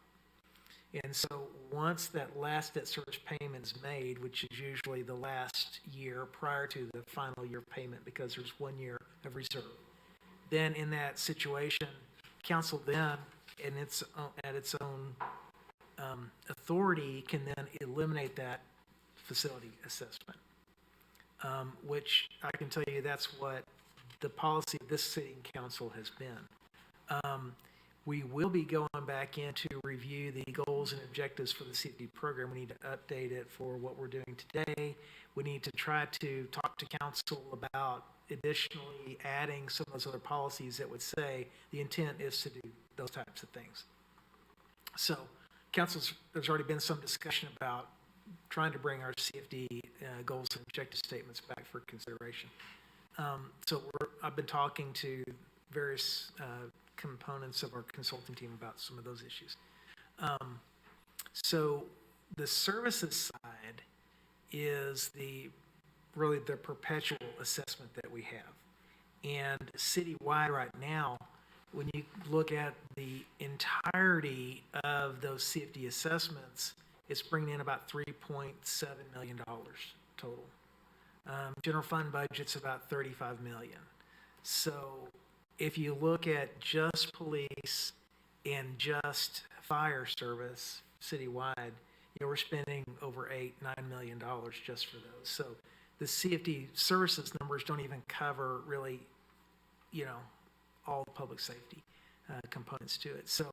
And so once that last debt service payment is made, which is usually the last year prior to the final year payment, because there's 1 year of reserve, then in that situation, council then, at its own authority, can then eliminate that facility assessment, which I can tell you that's what the policy of this sitting council has been. We will be going back in to review the goals and objectives for the CFD program. We need to update it for what we're doing today. We need to try to talk to council about additionally adding some of those other policies that would say the intent is to do those types of things. So there's already been some discussion about trying to bring our CFD goals and objective statements back for consideration. So I've been talking to various components of our consulting team about some of those issues. So the services side is really the perpetual assessment that we have. And citywide right now, when you look at the entirety of those CFD assessments, it's bringing in about $3.7 million total. General fund budget's about $35 million. So if you look at just police and just fire service citywide, we're spending over $8-9 million just for those. So the CFD services numbers don't even cover really, all the public safety components to it. So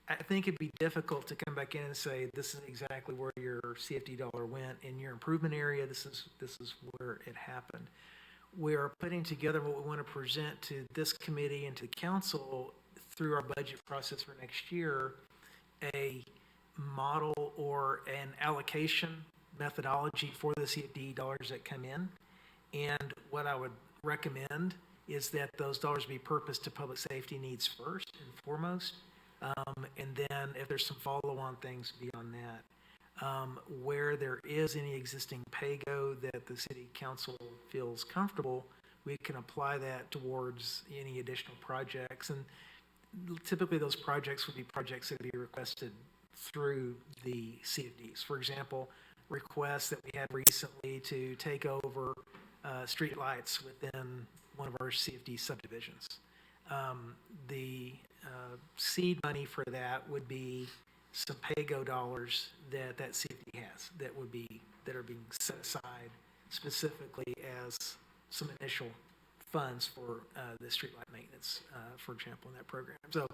I think it'd be difficult to come back in and say, this is exactly where your CFD dollar went in your improvement area. This is where it happened. We are putting together what we want to present to this committee and to the council through our budget process for next year, a model or an allocation methodology for the CFD dollars that come in. And what I would recommend is that those dollars be purposed to public safety needs first and foremost. And then if there's some follow-on things beyond that, where there is any existing pay-go that the city council feels comfortable, we can apply that towards any additional projects. And typically those projects would be projects that would be requested through the CFDs. For example, requests that we had recently to take over street lights within one of our CFD subdivisions. The seed money for that would be some pay-go dollars that CFD has that are being set aside specifically as some initial funds for the streetlight maintenance, for example, in that program. So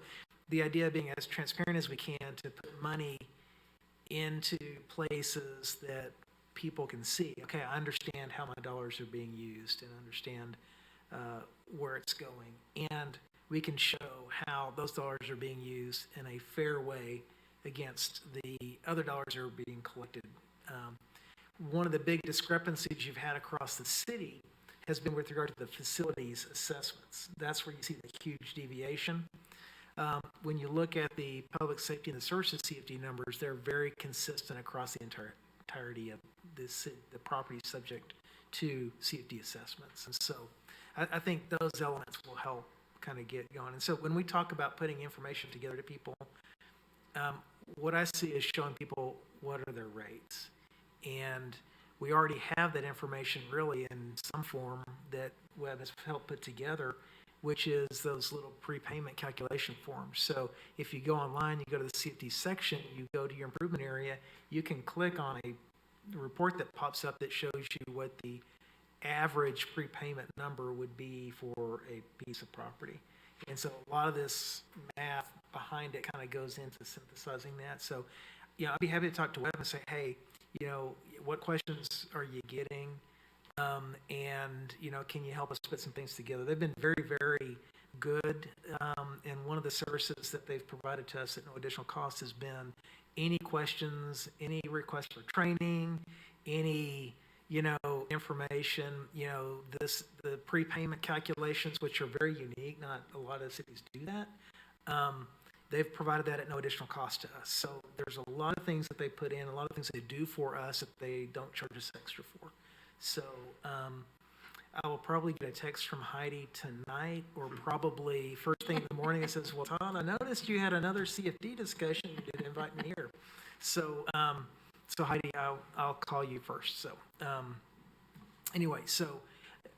the idea being as transparent as we can to put money into places that people can see. Okay, I understand how my dollars are being used and understand where it's going. And we can show how those dollars are being used in a fair way against the other dollars that are being collected. One of the big discrepancies you've had across the city has been with regard to the facilities assessments. That's where you see the huge deviation. When you look at the public safety and the services CFD numbers, they're very consistent across the entirety of the property subject to CFD assessments. And so I think those elements will help kind of get going. And so when we talk about putting information together to people, what I see is showing people what are their rates. And we already have that information really in some form that Web has helped put together, which is those little prepayment calculation forms. So if you go online, you go to the CFD section, you go to your improvement area, you can click on a report that pops up that shows you what the average prepayment number would be for a piece of property. And so a lot of this math behind it kind of goes into synthesizing that. So, I'd be happy to talk to Web and say, hey, what questions are you getting? And, can you help us put some things together? They've been very, very good. And one of the services that they've provided to us at no additional cost has been any questions, any requests for training, any, information, the prepayment calculations, which are very unique. Not a lot of cities do that. They've provided that at no additional cost to us. So there's a lot of things that they put in, a lot of things they do for us that they don't charge us extra for. So I will probably get a text from Heidi tonight, or probably first thing in the morning that says, well, Todd, I noticed you had another CFD discussion. You did invite me here. So, so Heidi, I'll call you first. So anyway, so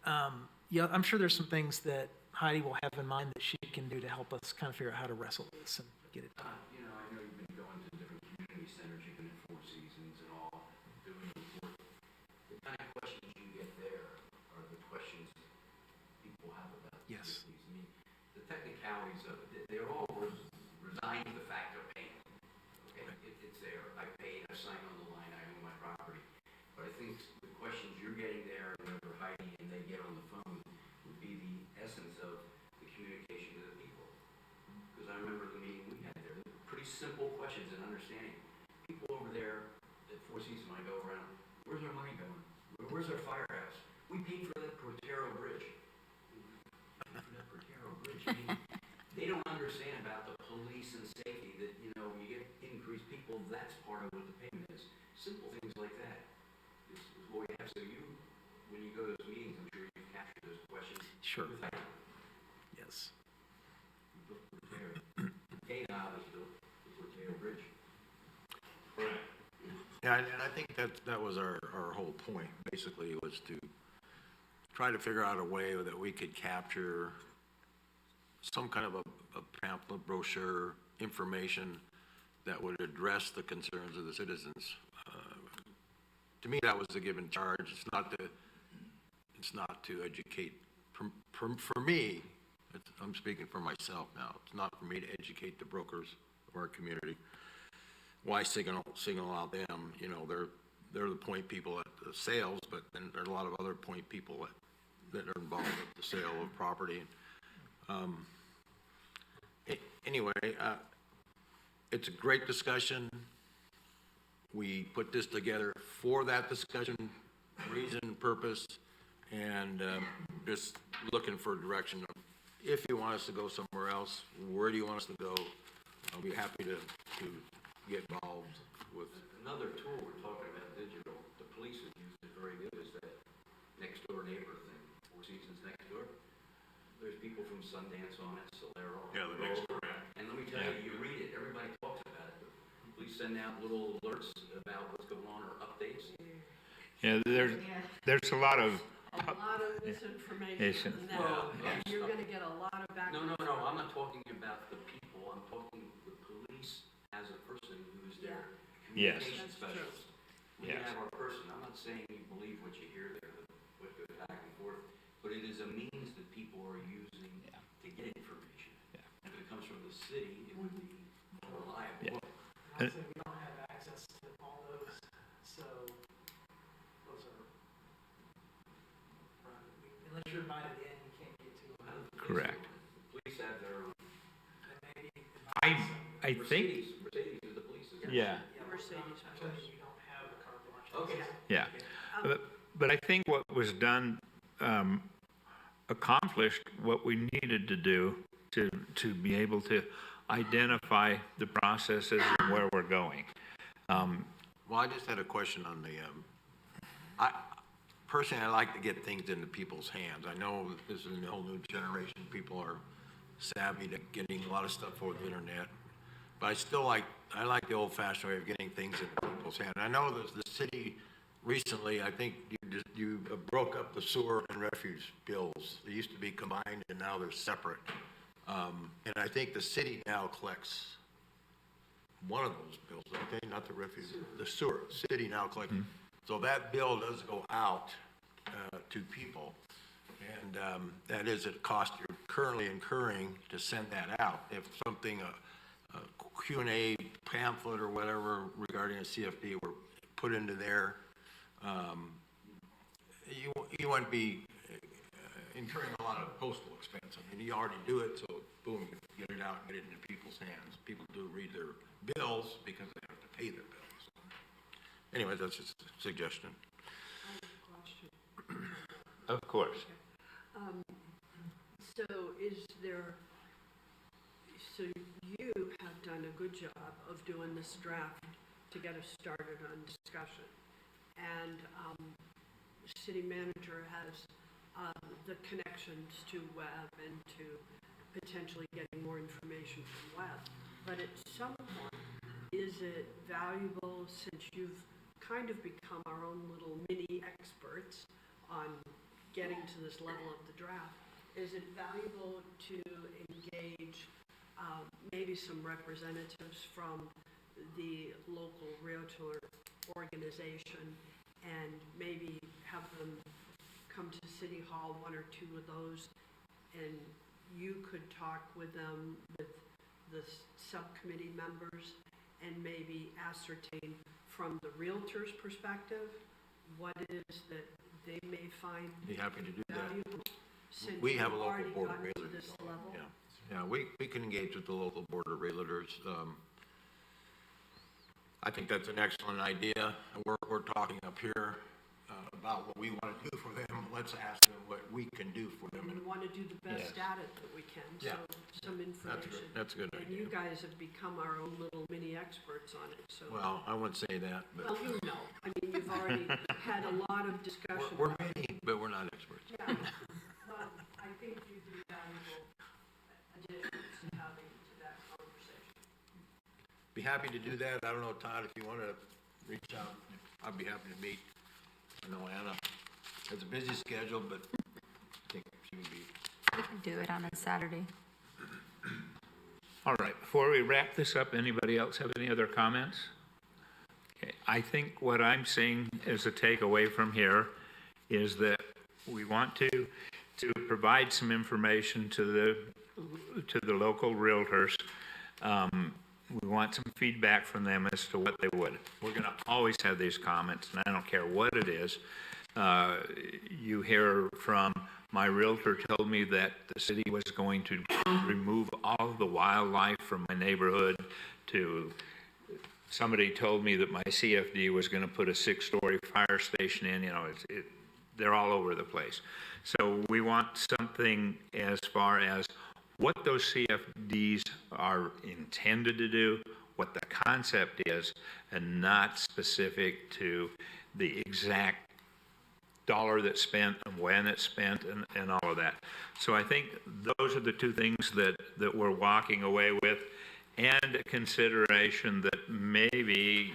I'm sure there's some things that Heidi will have in mind that she can do to help us kind of figure out how to wrestle this and get it done. I know you've been going to different community centers, you've been at Four Seasons and all, doing the work. The kind of questions you get there are the questions people have about Yes. these. I mean, the technicalities of it, they're all resigned to the fact they're paying. Okay, it's there, I paid, I signed on the line, I own my property. But I think the questions you're getting there, whenever Heidi and they get on the phone, would be the essence of the communication to the people. Because I remember the meeting we had there, they were pretty simple questions and understanding. People over there at Four Seasons, when I go around, where's our money going? Where's our firehouse? We paid for that Portero Bridge. For that Portero Bridge. I mean, they don't understand about the police and safety that, you get increased people, that's part of what the payment is. Simple things like that is what we have. So when you go to those meetings, I'm sure you've captured those questions. Sure. With Heidi. Yes. KDOT is the Portero Bridge. Yeah, and I think that was our whole point, basically, was to try to figure out a way that we could capture some kind of a pamphlet, brochure, information that would address the concerns of the citizens. To me, that was a given charge. It's not to educate. For me, I'm speaking for myself now. It's not for me to educate the brokers of our community. Why single out them? They're the point people at the sales, but then there are a lot of other point people that are involved with the sale of property. Anyway, it's a great discussion. We put this together for that discussion, reason, purpose, and just looking for direction. If you want us to go somewhere else, where do you want us to go? I'll be happy to get involved with. Another tool we're talking about, digital, the police have used it very good, is that next door neighbor thing, Four Seasons next door. There's people from Sundance on it, Solero. Yeah, the next door. And let me tell you, you read it, everybody talks about it. Please send out little alerts about what's going on or updates. Yeah, there's a lot of, A lot of misinformation in that, and you're gonna get a lot of back. No, I'm not talking about the people, I'm talking the police as a person who's their Yes. communication That's true. specialist. We Yes. have our person, I'm not saying you believe what you hear there, what goes back and forth, but it is a means that people are using to get information. Yeah. If it comes from the city, it would be more reliable. Yeah. Honestly, we don't have access to all those, so those are private. Unless you're invited in, you can't get to them. correct. The police have their own. And maybe I think, Mercedes is the police, isn't it? yeah, Mercedes. you don't have a carte blanche. Okay. yeah. But I think what was done accomplished what we needed to do to be able to identify the processes and where we're going. Well, I just had a question on the, personally, I like to get things into people's hands. I know this is a whole new generation. People are savvy to getting a lot of stuff over the internet. But I like the old-fashioned way of getting things in people's hands. I know that the city recently, I think you broke up the sewer and refuge bills. They used to be combined, and now they're separate. And I think the city now collects one of those bills, okay, not the refuge, the sewer. City now collects. So that bill does go out to people. And that is a cost you're currently incurring to send that out. If something, a Q&A pamphlet or whatever regarding a CFD were put into there, you wouldn't be incurring a lot of postal expense. I mean, you already do it, so boom, you get it out and get it into people's hands. People do read their bills because they have to pay their bills. Anyway, that's just a suggestion. Question. Of course. So you have done a good job of doing this draft to get us started on discussion. And city manager has the connections to web and to potentially getting more information from web. But at some point, is it valuable, since you've kind of become our own little mini experts on getting to this level of the draft, is it valuable to engage maybe some representatives from the local realtor organization and maybe have them come to City Hall, one or two of those, and you could talk with them, with the subcommittee members, and maybe ascertain from the realtor's perspective what it is that they may find Be happy to do that. valuable, since We have a you've local already board of gotten to realtors. this level. Yeah, we can engage with the local board of realtors. I think that's an excellent idea. We're talking up here about what we want to do for them. Let's ask them what we can do for them. And we want to do the best Yes. at it that we can, so Yeah. some information. That's a good And idea. you guys have become our own little mini experts on it, so. Well, I wouldn't say that, but Well, you know, I mean, you've already had a lot of discussion. we're about it. many, but we're not experts. Yeah, well, I think you'd be valuable additions to having to that conversation. Be happy to do that. I don't know, Todd, if you want to reach out, I'd be happy to meet. I know Anna has a busy schedule, but I think she would be. We can do it on a Saturday. All right, before we wrap this up, anybody else have any other comments? Okay, I think what I'm seeing as a takeaway from here is that we want to provide some information to the local realtors. We want some feedback from them as to what they would. We're going to always have these comments, and I don't care what it is. You hear from, my realtor told me that the city was going to remove all the wildlife from my neighborhood, to somebody told me that my CFD was going to put a 6-story fire station in. You know, they're all over the place. So we want something as far as what those CFDs are intended to do, what the concept is, and not specific to the exact dollar that's spent and when it's spent and all of that. So I think those are the two things that we're walking away with, and a consideration that maybe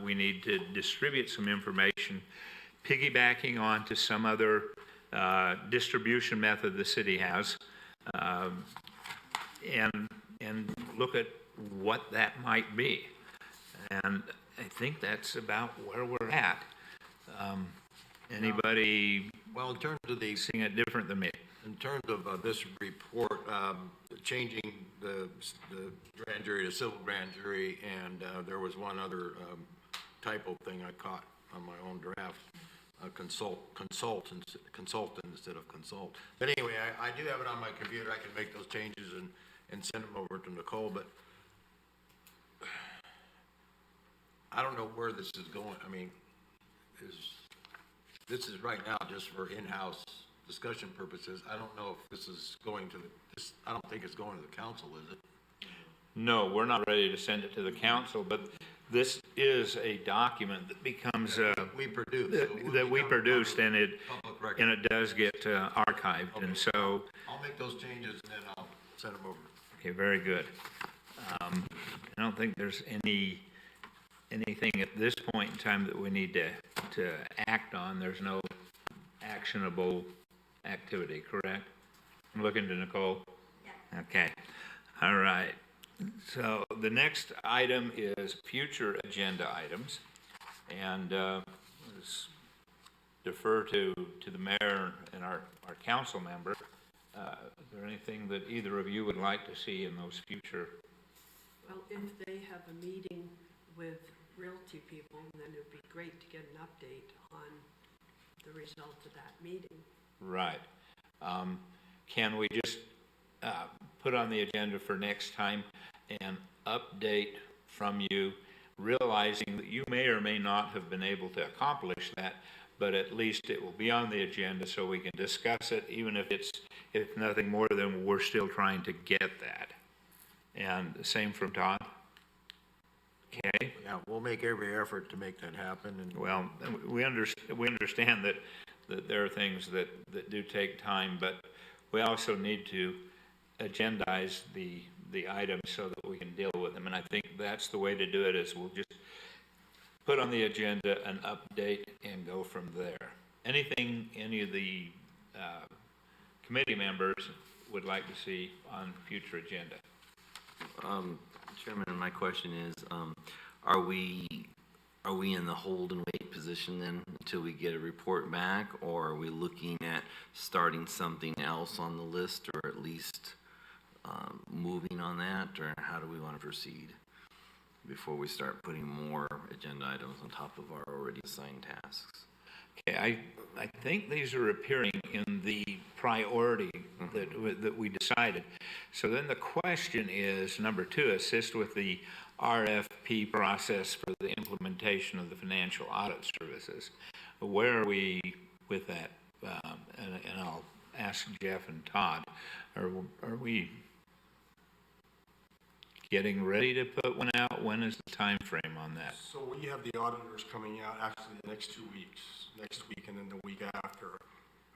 we need to distribute some information piggybacking onto some other distribution method the city has, and look at what that might be. And I think that's about where we're at. Anybody Well, in terms of seeing it different than me? in terms of this report, changing the grand jury to civil grand jury, and there was one other typo thing I caught on my own draft, consult instead of consult. But anyway, I do have it on my computer. I can make those changes and send them over to Nicole, but I don't know where this is going. I mean, this is right now just for in-house discussion purposes. I don't know if this is going to I don't think it's going to the council, is it? No, we're not ready to send it to the council, but this is a document that becomes, We produce. that we produced, and it Public record. does get archived, and so, I'll make those changes and then I'll send them over. okay, very good. I don't think there's anything at this point in time that we need to act on. There's no actionable activity, correct? I'm looking to Nicole. Yeah. Okay, all right. So the next item is future agenda items, and let's defer to the mayor and our council member. Is there anything that either of you would like to see in those future? Well, if they have a meeting with realty people, then it'd be great to get an update on the result of that meeting. Right. Can we just put on the agenda for next time an update from you, realizing that you may or may not have been able to accomplish that, but at least it will be on the agenda so we can discuss it, even if it's nothing more than we're still trying to get that. And the same from Todd. Okay. Yeah, we'll make every effort to make that happen, and Well, we understand that there are things that do take time, but we also need to agendize the items so that we can deal with them. And I think that's the way to do it, is we'll just put on the agenda an update and go from there. Anything any of the committee members would like to see on future agenda? Chairman, my question is, are we in the hold and wait position then until we get a report back, or are we looking at starting something else on the list, or at least moving on that, or how do we want to proceed before we start putting more agenda items on top of our already assigned tasks? Okay, I think these are appearing in the priority that we decided. So then the question is, number 2, assist with the RFP process for the implementation of the financial audit services. Where are we with that? And I'll ask Jeff and Todd. Are we getting ready to put one out? When is the time frame on that? So we have the auditors coming out actually the next 2 weeks, next week and then the week after.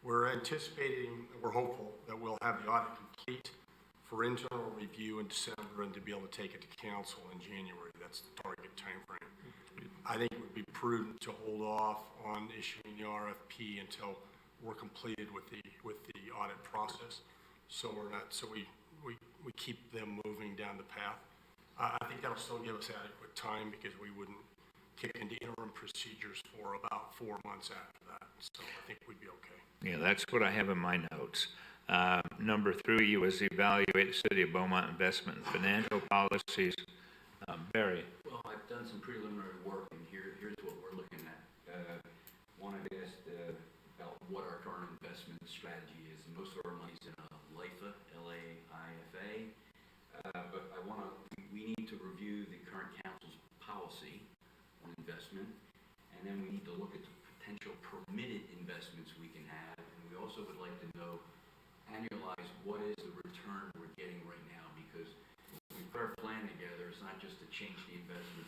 We're anticipating, we're hopeful that we'll have the audit complete for internal review in December and to be able to take it to council in January. That's the target timeframe. I think it would be prudent to hold off on issuing the RFP until we're completed with the audit process. So we keep them moving down the path. I think that'll still give us adequate time because we wouldn't kick into interim procedures for about 4 months after that. So I think we'd be okay. Yeah, that's what I have in my notes. Number 3 was evaluate the City of Beaumont investment and financial policies. Barry. Well, I've done some preliminary work, and here's what we're looking at. One, I've asked about what our current investment strategy is. And most of our money's in a LIFA, L-A-I-F-A. But we need to review the current council's policy on investment, and then we need to look at the potential permitted investments we can have. And we also would like to know, annualize, what is the return we're getting right now, because when we put our plan together, it's not just to change the investment